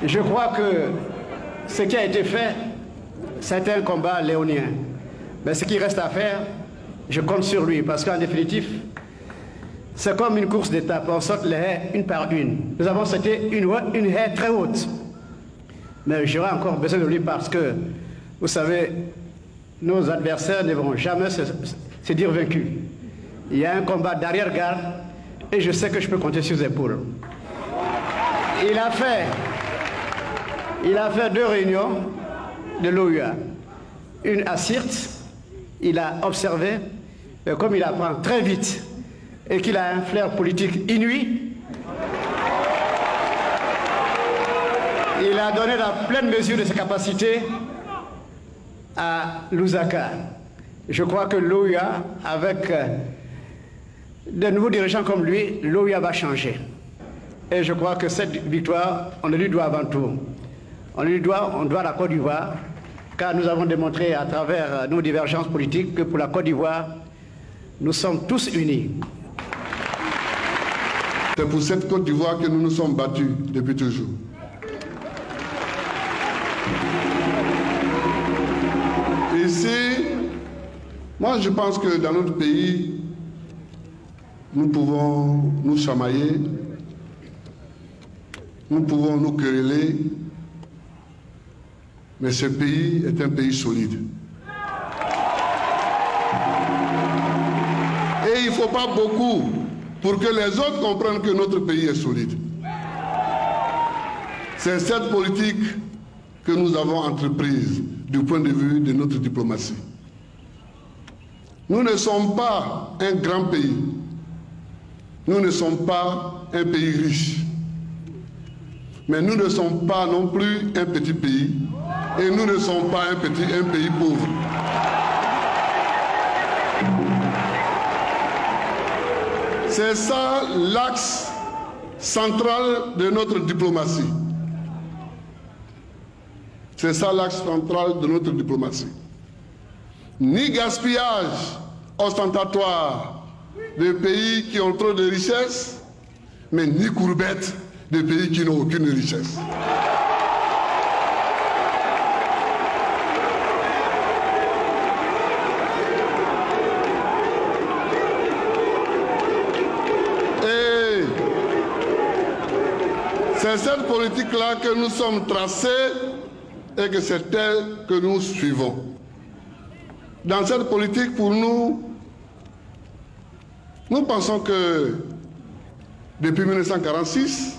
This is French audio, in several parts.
Je crois que ce qui a été fait, c'est un combat léonien. Mais ce qui reste à faire, je compte sur lui, parce qu'en définitive, c'est comme une course d'étape. On saute les haies une par une. Nous avons sauté une haie très haute. Mais j'aurai encore besoin de lui parce que, vous savez, nos adversaires ne vont jamais se dire vaincus. Il y a un combat d'arrière-garde et je sais que je peux compter sur ses épaules. Il a fait 2 réunions de l'OUA. Une à Sirte, il a observé, et comme il apprend très vite et qu'il a un flair politique inouï, il a donné la pleine mesure de ses capacités à Lusaka. Je crois que l'OUA, avec de nouveaux dirigeants comme lui, l'OUA va changer. Et je crois que cette victoire, on le lui doit avant tout. On doit la Côte d'Ivoire, car nous avons démontré à travers nos divergences politiques que pour la Côte d'Ivoire, nous sommes tous unis. C'est pour cette Côte d'Ivoire que nous nous sommes battus depuis toujours. Ici, moi je pense que dans notre pays, nous pouvons nous chamailler, nous pouvons nous quereller, mais ce pays est un pays solide. Et il ne faut pas beaucoup pour que les autres comprennent que notre pays est solide. C'est cette politique que nous avons entreprise du point de vue de notre diplomatie. Nous ne sommes pas un grand pays. Nous ne sommes pas un pays riche. Mais nous ne sommes pas non plus un petit pays. Et nous ne sommes pas un pays pauvre. C'est ça l'axe central de notre diplomatie. C'est ça l'axe central de notre diplomatie. Ni gaspillage ostentatoire de pays qui ont trop de richesses, mais ni courbette de pays qui n'ont aucune richesse. Et c'est cette politique-là que nous sommes tracés et que c'est elle que nous suivons. Dans cette politique, pour nous, nous pensons que depuis 1946,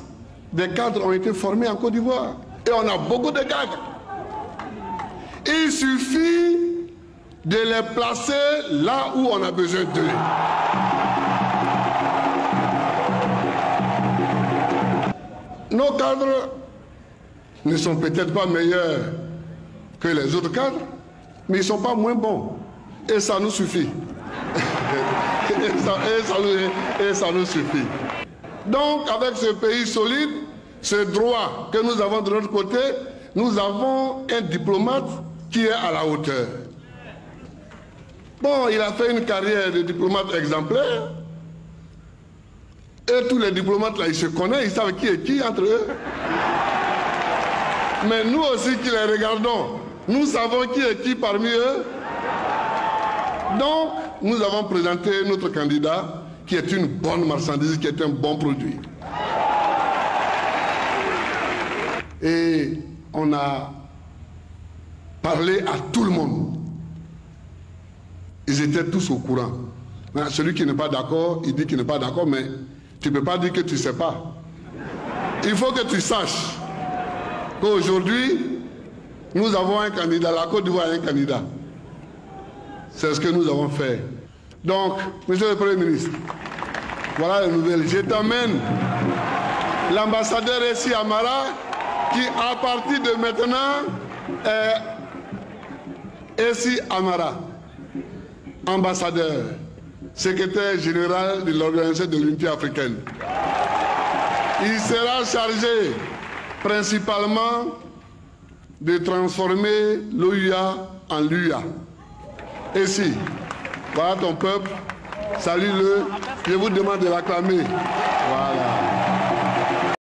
des cadres ont été formés en Côte d'Ivoire. Et on a beaucoup de cadres. Il suffit de les placer là où on a besoin d'eux. Nos cadres ne sont peut-être pas meilleurs que les autres cadres, mais ils ne sont pas moins bons. Et ça nous suffit. et ça nous suffit. Donc, avec ce pays solide, ce droit que nous avons de notre côté, nous avons un diplomate qui est à la hauteur. Bon, il a fait une carrière de diplomate exemplaire. Et tous les diplomates là, ils se connaissent, ils savent qui est qui entre eux. Mais nous aussi qui les regardons, nous savons qui est qui parmi eux. Donc, nous avons présenté notre candidat qui est une bonne marchandise, qui est un bon produit. Et on a parlé à tout le monde. Ils étaient tous au courant. Mais celui qui n'est pas d'accord, il dit qu'il n'est pas d'accord, mais tu ne peux pas dire que tu ne sais pas. Il faut que tu saches qu'aujourd'hui, nous avons un candidat, la Côte d'Ivoire a un candidat. C'est ce que nous avons fait. Donc, Monsieur le Premier ministre, voilà la nouvelle. Je t'emmène l'ambassadeur Essi Amara, qui à partir de maintenant est Essi Amara, ambassadeur, secrétaire général de l'Organisation de l'Unité africaine. Il sera chargé principalement de transformer l'OUA en l'UA. Essi, voilà ton peuple, salue-le, je vous demande de l'acclamer. Voilà.